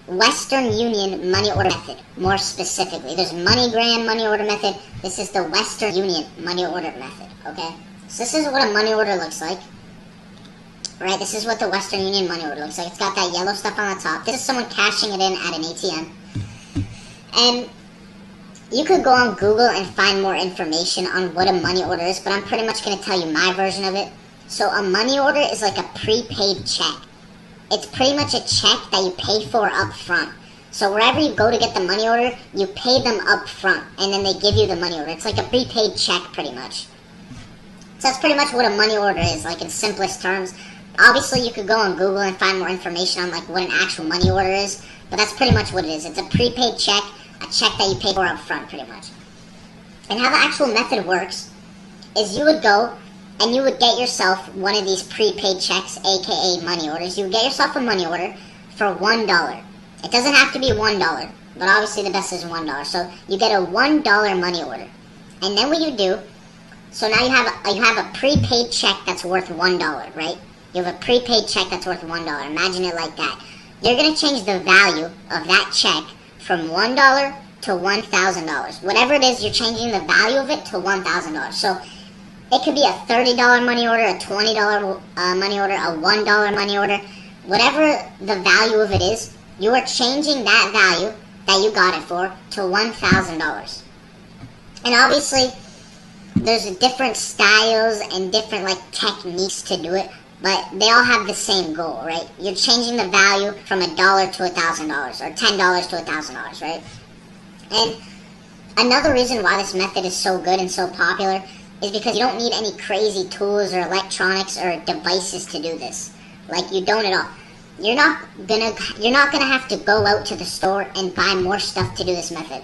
Western Union money order method, more specifically. There's MoneyGram money order method. This is the Western Union money order method, okay? So this is what a money order looks like. Right, this is what the Western Union money order looks like. It's got that yellow stuff on the top. This is someone cashing it in at an ATM. And you could go on Google and find more information on what a money order is, but I'm pretty much going to tell you my version of it. So a money order is like a prepaid check. It's pretty much a check that you pay for up front. So wherever you go to get the money order, you pay them up front, and then they give you the money order. It's like a prepaid check, pretty much. So that's pretty much what a money order is, like in simplest terms. Obviously, you could go on Google and find more information on like what an actual money order is, but that's pretty much what it is. It's a prepaid check, a check that you pay for up front, pretty much. And how the actual method works is you would go and you would get yourself one of these prepaid checks, aka money orders. You would get yourself a money order for $1. It doesn't have to be $1, but obviously the best is $1. So you get a $1 money order. And then what you do, so now you have a prepaid check that's worth $1, right? You have a prepaid check that's worth $1. Imagine it like that. You're going to change the value of that check from $1 to $1,000. Whatever it is, you're changing the value of it to $1,000. So it could be a $30 money order, a $20 money order, a $1 money order. Whatever the value of it is, you are changing that value that you got it for to $1,000. And obviously, there's different styles and different like techniques to do it, but they all have the same goal, right? You're changing the value from $1 to $1,000 or $10 to $1,000, right? And another reason why this method is so good and so popular is because you don't need any crazy tools or electronics or devices to do this. Like, you don't at all. You're not gonna have to go out to the store and buy more stuff to do this method.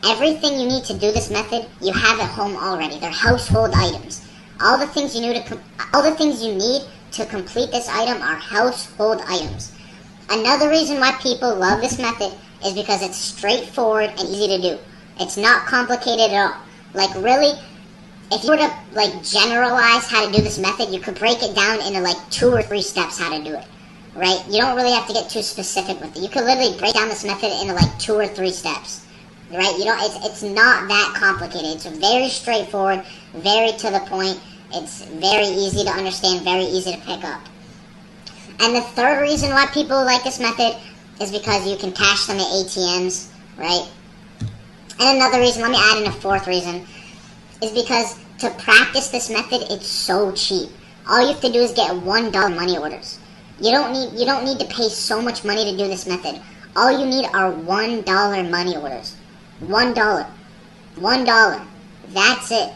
Everything you need to do this method, you have at home already. They're household items. All the things you need to complete this item are household items. Another reason why people love this method is because it's straightforward and easy to do. It's not complicated at all. Like, really, if you were to like generalize how to do this method, you could break it down into like 2 or 3 steps how to do it, right? You don't really have to get too specific with it. You could literally break down this method into like 2 or 3 steps, right? You don't. It's not that complicated. It's very straightforward, very to the point. It's very easy to understand, very easy to pick up. And the third reason why people like this method is because you can cash them at ATMs, right? And another reason, let me add in a fourth reason, is because to practice this method, it's so cheap. All you have to do is get $1 money orders. You don't need to pay so much money to do this method. All you need are $1 money orders. $1. That's it.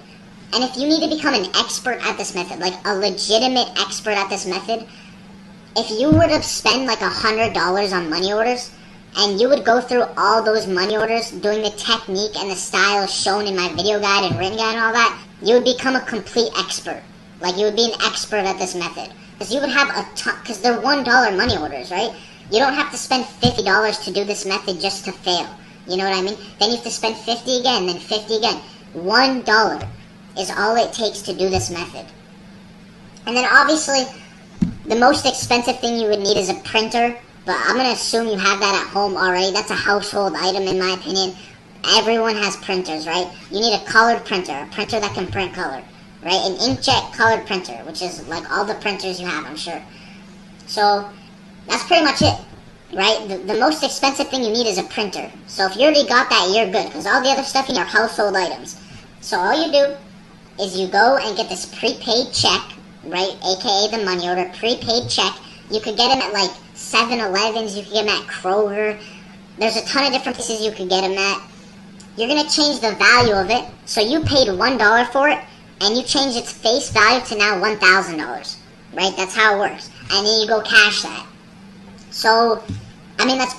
And if you need to become an expert at this method, like a legitimate expert at this method, if you were to spend like $100 on money orders, and you would go through all those money orders, doing the technique and the style shown in my video guide and written guide and all that, you would become a complete expert. Like, you would be an expert at this method. Because you would have a ton, because they're $1 money orders, right? You don't have to spend $50 to do this method just to fail. You know what I mean? Then you have to spend $50 again, then $50 again. $1 is all it takes to do this method. And then obviously, the most expensive thing you would need is a printer, but I'm going to assume you have that at home already. That's a household item in my opinion. Everyone has printers, right? You need a colored printer, a printer that can print color, right? An inkjet colored printer, which is like all the printers you have, I'm sure. So that's pretty much it, right? The most expensive thing you need is a printer. So if you already got that, you're good, because all the other stuff in are household items. So all you do is you go and get this prepaid check, right? AKA the money order, prepaid check. You could get them at like 7-Elevens, you could get them at Kroger. There's a ton of different places you could get them at. You're going to change the value of it. So you paid $1 for it, and you change its face value to now $1,000, right? That's how it works. And then you go cash that. So, I mean, that's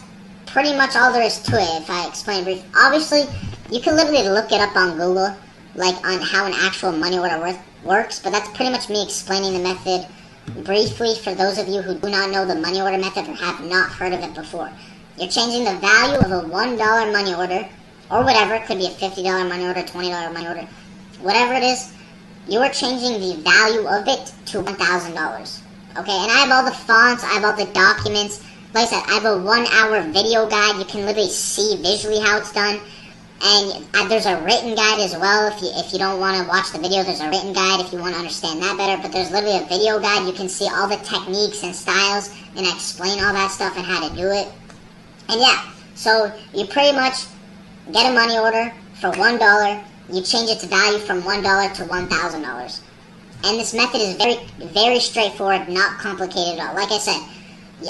pretty much all there is to it, if I explain brief. Obviously, you can literally look it up on Google, like on how an actual money order works, but that's pretty much me explaining the method briefly for those of you who do not know the money order method or have not heard of it before. You're changing the value of a $1 money order, or whatever. It could be a $50 money order, $20 money order, whatever it is. You are changing the value of it to $1,000. Okay, and I have all the fonts, I have all the documents. like I said, I have a 1-hour video guide. You can literally see visually how it's done. And there's a written guide as well. If you don't want to watch the video, there's a written guide if you want to understand that better. But there's literally a video guide. You can see all the techniques and styles, and I explain all that stuff and how to do it. And yeah, so you pretty much get a money order for $1. You change its value from $1 to $1,000. And this method is very, very straightforward, not complicated at all. Like I said,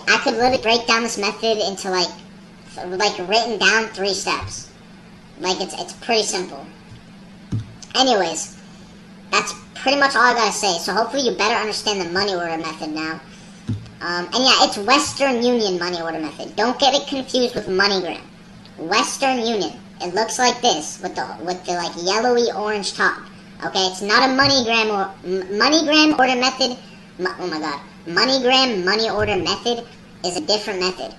I could literally break down this method into like written down 3 steps. Like, it's pretty simple. Anyways, that's pretty much all I gotta say. So hopefully you better understand the money order method now. And yeah, it's Western Union money order method. Don't get it confused with MoneyGram. Western Union. It looks like this with the like yellowy orange top. Okay, it's not a MoneyGram order method. Oh my god, MoneyGram money order method is a different method.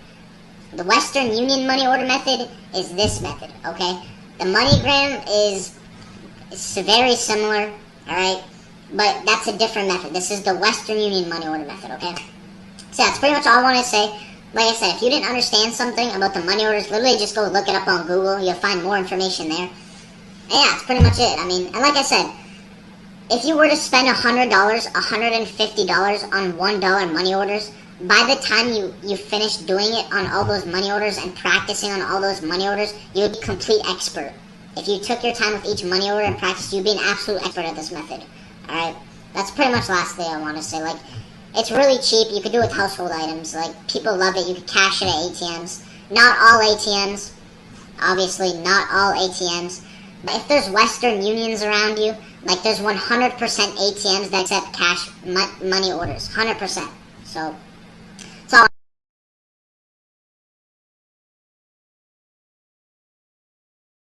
The Western Union money order method is this method, okay? The MoneyGram is very similar, alright? But that's a different method. This is the Western Union money order method, okay? So that's pretty much all I want to say. Like I said, if you didn't understand something about the money orders, literally just go look it up on Google. You'll find more information there. And yeah, that's pretty much it. I mean, and like I said, if you were to spend $100, $150 on $1 money orders, by the time you finish doing it on all those money orders and practicing on all those money orders, you would be a complete expert. If you took your time with each money order and practiced, you'd be an absolute expert at this method. Alright? That's pretty much the last thing I want to say. Like, it's really cheap. You could do it with household items. Like, people love it. You could cash it at ATMs. Not all ATMs. Obviously, not all ATMs. But if there's Western Unions around you, like, there's 100% ATMs that accept cash money orders. 100%. So